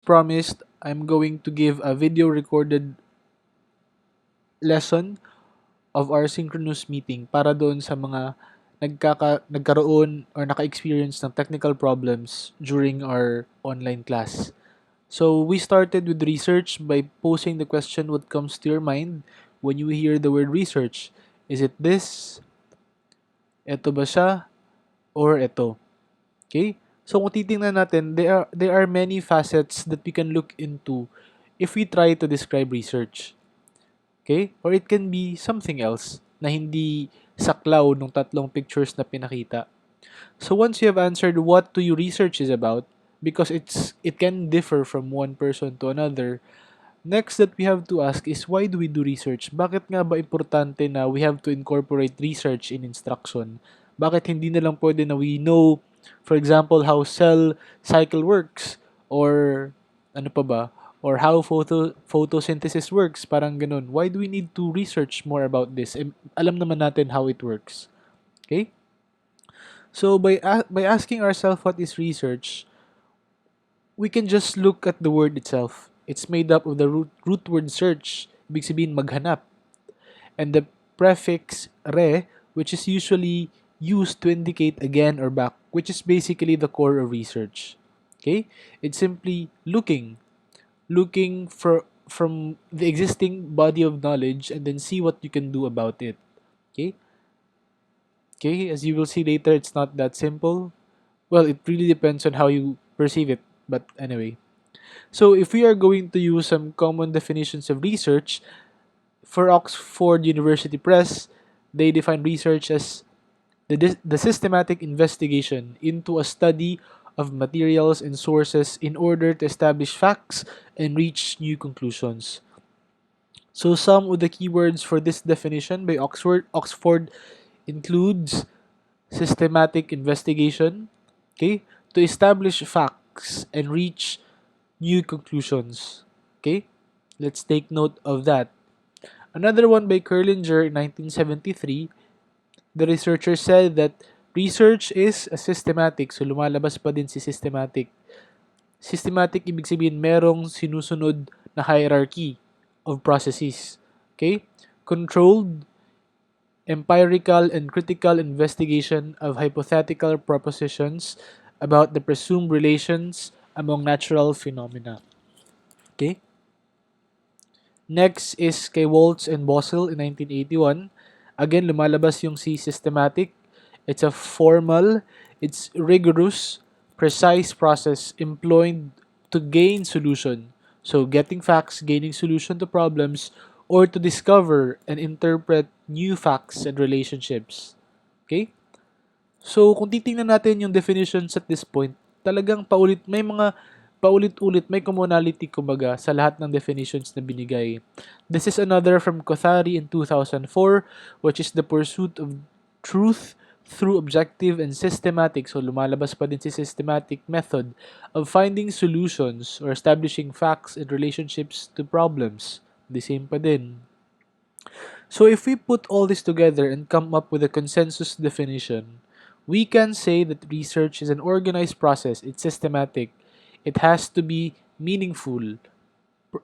promised, I'm going to give a video recorded lesson of our synchronous meeting para doon sa mga nagkaroon or naka-experience ng technical problems during our online class. So we started with research by posing the question, what comes to your mind when you hear the word research? Is it this? Ito ba siya? Or ito? Okay? So kung titingnan natin, there are many facets that we can look into if we try to describe research. Okay? Or it can be something else na hindi saklaw nung tatlong pictures na pinakita. So once you have answered what do you research is about, because it can differ from one person to another, next that we have to ask is why do we do research? Bakit nga ba importante na we have to incorporate research in instruction? Bakit hindi na lang pwede na we know, for example, how cell cycle works, or ano pa ba? Or how photosynthesis works, parang ganun. Why do we need to research more about this? Alam naman natin how it works. Okay? So by asking ourselves what is research, we can just look at the word itself. It's made up of the root word search, ibig sabihin maghanap, and the prefix re, which is usually used to indicate again or back, which is basically the core of research. Okay? It's simply looking for from the existing body of knowledge and then see what you can do about it. Okay? Okay, as you will see later, it's not that simple. Well, it really depends on how you perceive it, but anyway. So, if we are going to use some common definitions of research, for Oxford University Press, they define research as the systematic investigation into a study of materials and sources in order to establish facts and reach new conclusions. So, some of the keywords for this definition by Oxford includes systematic investigation, okay, to establish facts and reach new conclusions. Okay? Let's take note of that. Another one by Kerlinger in 1973, the researcher said that research is a systematic. So lumalabas pa din si systematic. Systematic ibig sabihin merong sinusunod na hierarchy of processes. Okay? Controlled, empirical, and critical investigation of hypothetical propositions about the presumed relations among natural phenomena. Okay? Next is kay Waltz and Bossel in 1981. Again, lumalabas yung C systematic. It's a formal, it's rigorous, precise process employed to gain solution. So, getting facts, gaining solution to problems, or to discover and interpret new facts and relationships. Okay? So, kung titingnan natin yung definitions at this point, talagang paulit-ulit, may commonality kumbaga sa lahat ng definitions na binigay. This is another from Kothari in 2004, which is the pursuit of truth through objective and systematic, so lumalabas pa din si systematic method of finding solutions or establishing facts and relationships to problems. The same pa din. So if we put all this together and come up with a consensus definition, we can say that research is an organized process, it's systematic, it has to be meaningful,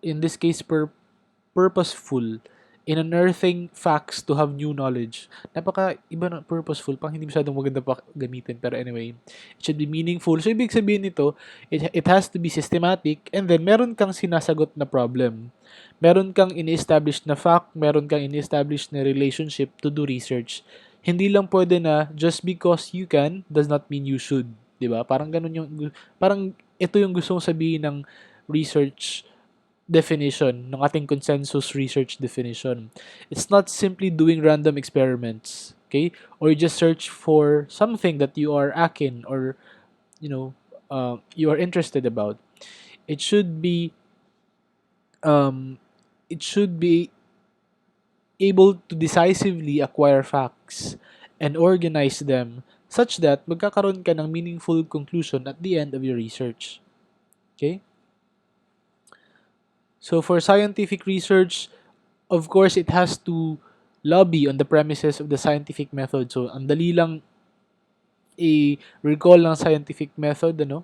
in this case purposeful, in unearthing facts to have new knowledge. Napaka iba ng purposeful, pang hindi masyadong maganda pa gamitin, pero anyway, it should be meaningful. So ibig sabihin nito, it has to be systematic, and then meron kang sinasagot na problem. Meron kang ini-establish na fact, meron kang ini-establish na relationship to do research. Hindi lang pwede na just because you can does not mean you should, 'di ba? Parang ganun yung parang ito yung gustong sabihin ng research definition, ng ating consensus research definition. It's not simply doing random experiments, okay? Or you just search for something that you are akin or you know you are interested about. It should be um, it should be able to decisively acquire facts and organize them such that magkakaroon ka ng meaningful conclusion at the end of your research. Okay? So for scientific research, of course, it has to lobby on the premises of the scientific method. So, ang dali lang i-recall ng scientific method, ano?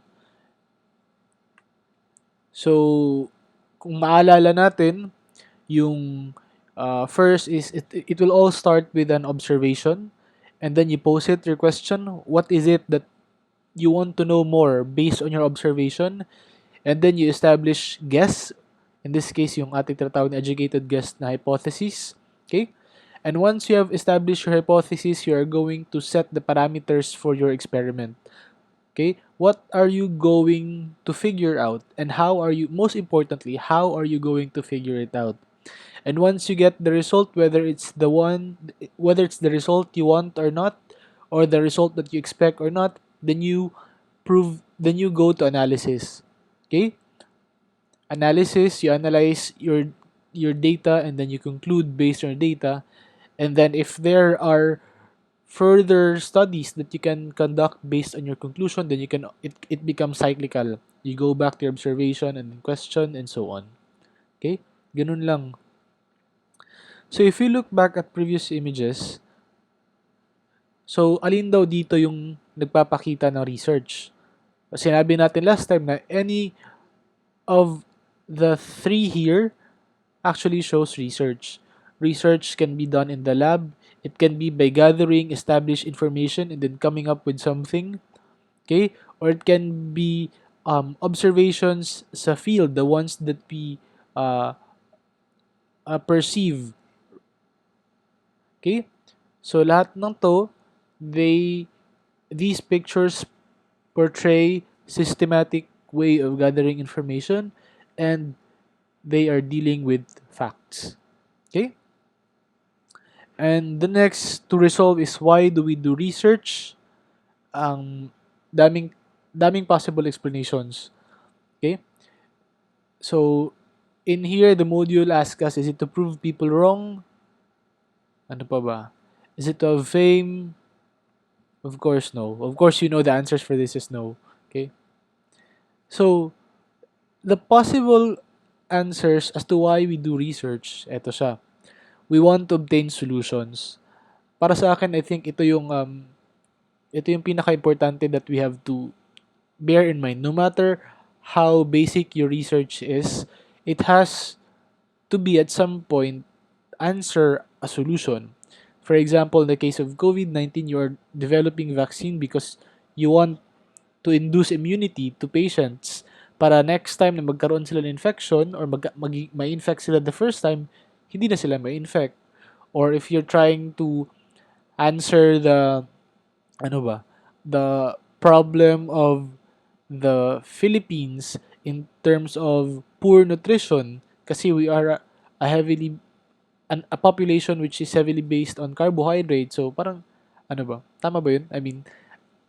So, kung maalala natin, yung first is it will all start with an observation, and then you pose it your question, what is it that you want to know more based on your observation, and then you establish guess, in this case yung ating tinatawag na educated guess na hypothesis. Okay, and once you have established your hypothesis, you are going to set the parameters for your experiment. Okay, what are you going to figure out, and how are you, most importantly, how are you going to figure it out? And once you get the result, whether it's the result you want or not, or the result that you expect or not, then you go to analysis. Okay? Analysis, you analyze your data, and then you conclude based on your data. And then if there are further studies that you can conduct based on your conclusion, then it becomes cyclical. You go back to your observation and then question and so on. Okay? Ganun lang. So if you look back at previous images, so alin daw dito yung nagpapakita ng research? Sinabi natin last time na any of the three here actually shows research. Research can be done in the lab. It can be by gathering established information and then coming up with something. Okay? Or it can be observations sa field, the ones that we uh, perceive. Okay? So lahat ng to, these pictures portray systematic way of gathering information, and they are dealing with facts. Okay? And the next to resolve is, why do we do research? Ang daming possible explanations. Okay? So in here the module asks us, is it to prove people wrong? Ano pa ba? Is it to have fame? Of course no. Of course you know the answers for this is no. Okay? So the possible answers as to why we do research, eto siya. We want to obtain solutions. Para sa akin, I think ito yung pinaka-importante that we have to bear in mind. No matter how basic your research is, it has to be at some point answer a solution. For example, in the case of COVID-19, you are developing vaccine because you want to induce immunity to patients para next time na magkaroon sila ng infection or ma-infect sila the first time, hindi na sila ma-infect. Or if you're trying to answer ano ba, the problem of the Philippines in terms of poor nutrition, kasi we are a population which is heavily based on carbohydrates. So parang ano ba? Tama ba 'yun? I mean,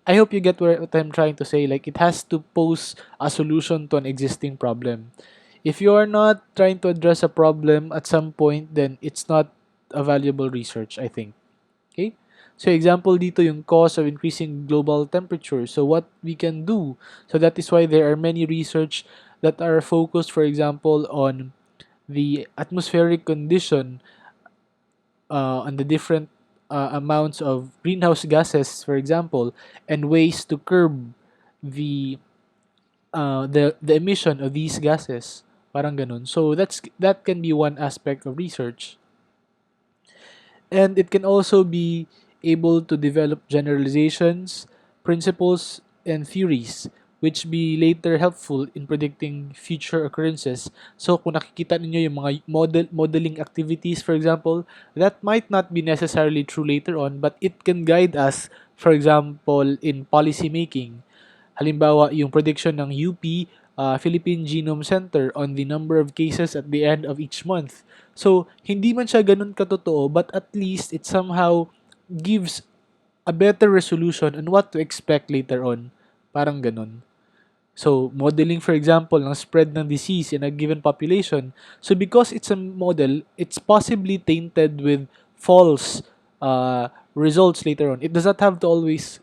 I hope you get what I'm trying to say. Like, it has to pose a solution to an existing problem. If you are not trying to address a problem at some point, then it's not a valuable research, I think. Okay? So, example dito yung cause of increasing global temperature. So, what we can do. So, that is why there are many research that are focused, for example, on the atmospheric condition, on the different amounts of greenhouse gases, for example, and ways to curb the the emission of these gases. Parang ganun. So that can be one aspect of research. And it can also be able to develop generalizations, principles, and theories which be later helpful in predicting future occurrences. So kung nakikita ninyo yung mga modeling activities, for example, that might not be necessarily true later on, but it can guide us, for example, in policy making. Halimbawa, yung prediction ng UP, Philippine Genome Center, on the number of cases at the end of each month. So, hindi man siya ganun katotoo, but at least it somehow gives a better resolution on what to expect later on. Parang ganun. So, modeling, for example, ng spread ng disease in a given population. So, because it's a model, it's possibly tainted with false results later on. It does not have to always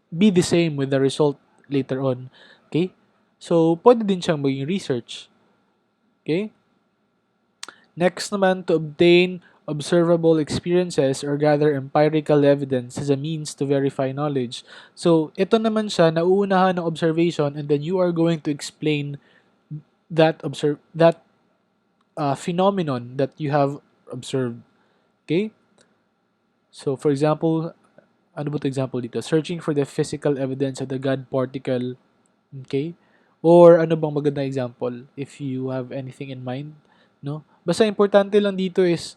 be the same with the result later on. Okay? So, pwede din siyang maging research. Okay? Next naman, to obtain observable experiences or gather empirical evidence as a means to verify knowledge. So, ito naman siya, nauunahan ng observation, and then you are going to explain that phenomenon that you have observed. Okay? So, for example, ano ba 'to example dito? Searching for the physical evidence of the God particle. Okay? Or ano bang magandang example if you have anything in mind, no? Basta importante lang dito is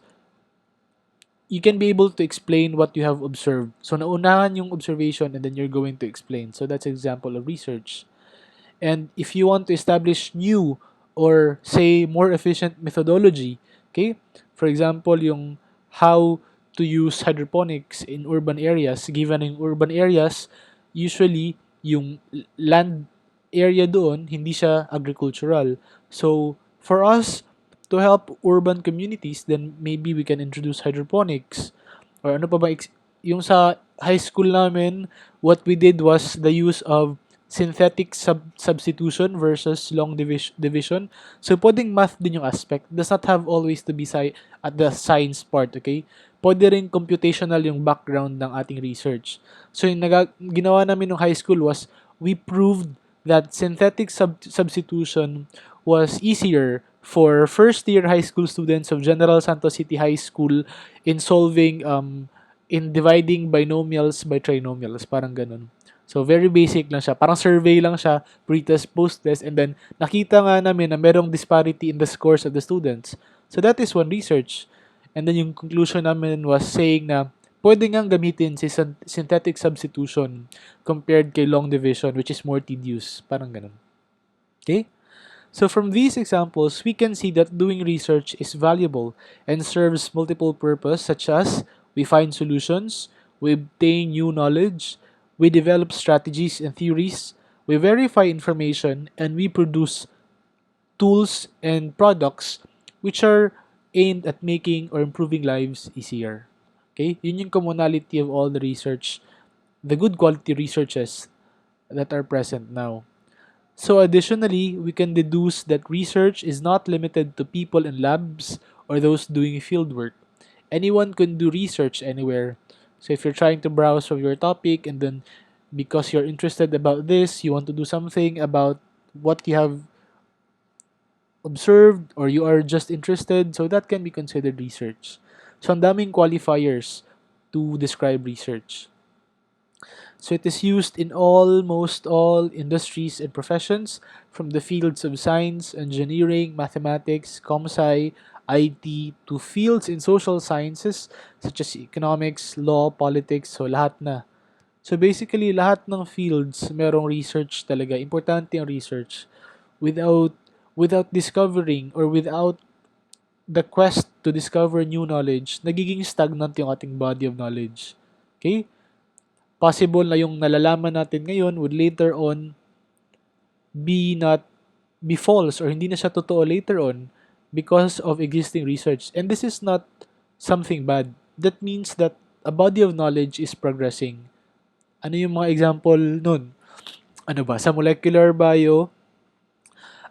you can be able to explain what you have observed. So, naunahan yung observation and then you're going to explain. So, that's example of research. And if you want to establish new or say more efficient methodology, okay? For example, yung how to use hydroponics in urban areas, given in urban areas, usually yung land area doon, hindi siya agricultural. So, for us to help urban communities, then maybe we can introduce hydroponics. Or ano pa ba, yung sa high school namin, what we did was the use of synthetic substitution versus long division. So, pwedeng math din yung aspect. Does not have always to be at the science part, okay? Pwede rin computational yung background ng ating research. So, yung ginawa namin nung high school was we proved that synthetic substitution was easier for first year high school students of General Santos City High School in solving in dividing binomials by trinomials, parang ganun. So, very basic lang siya. Parang survey lang siya, pre-test, post-test, and then nakita nga namin na merong disparity in the scores of the students. So, that is one research. And then yung conclusion namin was saying na pwede ngang gamitin si synthetic substitution compared kay long division, which is more tedious. Parang ganun. Okay? So from these examples, we can see that doing research is valuable and serves multiple purposes such as we find solutions, we obtain new knowledge, we develop strategies and theories, we verify information, and we produce tools and products which are aimed at making or improving lives easier. Okay? Yun yung commonality of all the research, the good quality researches that are present now. So additionally, we can deduce that research is not limited to people in labs or those doing fieldwork. Anyone can do research anywhere. So if you're trying to browse for your topic and then because you're interested about this, you want to do something about what you have observed or you are just interested, so that can be considered research. So ang daming qualifiers to describe research. So it is used in almost all industries and professions, from the fields of science, engineering, mathematics, comsci, IT, to fields in social sciences such as economics, law, politics, so lahat na. So basically, lahat ng fields merong research talaga. Importante ang research. Without without discovering or without the quest to discover new knowledge, nagiging stagnant yung ating body of knowledge. Okay? Possible na yung nalalaman natin ngayon would later on not be false or hindi na siya totoo later on because of existing research. And this is not something bad. That means that a body of knowledge is progressing. Ano yung mga example nun? Ano ba? Sa molecular bio,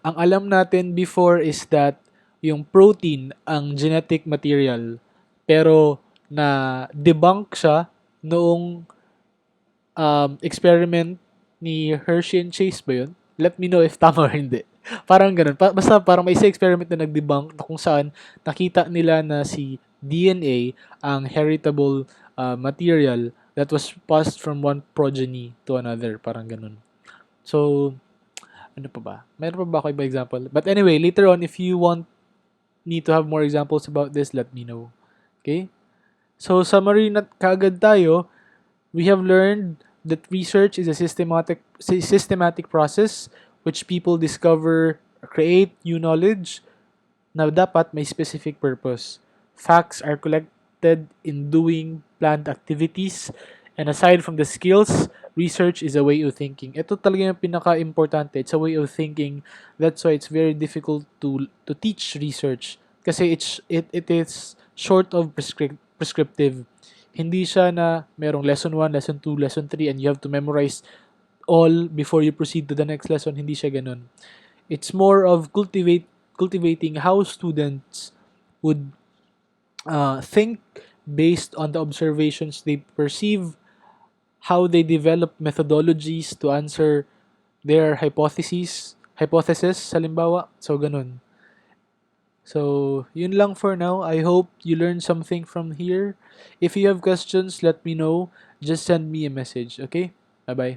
ang alam natin before is that yung protein ang genetic material. Pero na debunk siya noong experiment ni Hershey and Chase ba yun? Let me know if tama or hindi. Parang ganun. Basta parang may isa experiment na nag-debunk na kung saan nakita nila na si DNA ang heritable material that was passed from one progeny to another. Parang ganun. So, ano pa ba? Meron pa ba ako iba example? But anyway, later on, if you want me to have more examples about this, let me know. Okay? So, summary na kaagad tayo. We have learned that research is a systematic process which people discover, create new knowledge na dapat may specific purpose. Facts are collected in doing planned activities, and aside from the skills, research is a way of thinking. Ito talaga yung pinaka-importante. It's a way of thinking. That's why it's very difficult to teach research kasi it is short of prescriptive. Hindi siya na merong lesson 1, lesson 2, lesson 3, and you have to memorize all before you proceed to the next lesson. Hindi siya ganun. It's more of cultivating how students would think based on the observations they perceive, how they develop methodologies to answer their hypotheses, hypothesis, halimbawa. So, ganun. So, yun lang for now. I hope you learned something from here. If you have questions, let me know. Just send me a message, okay? Bye-bye.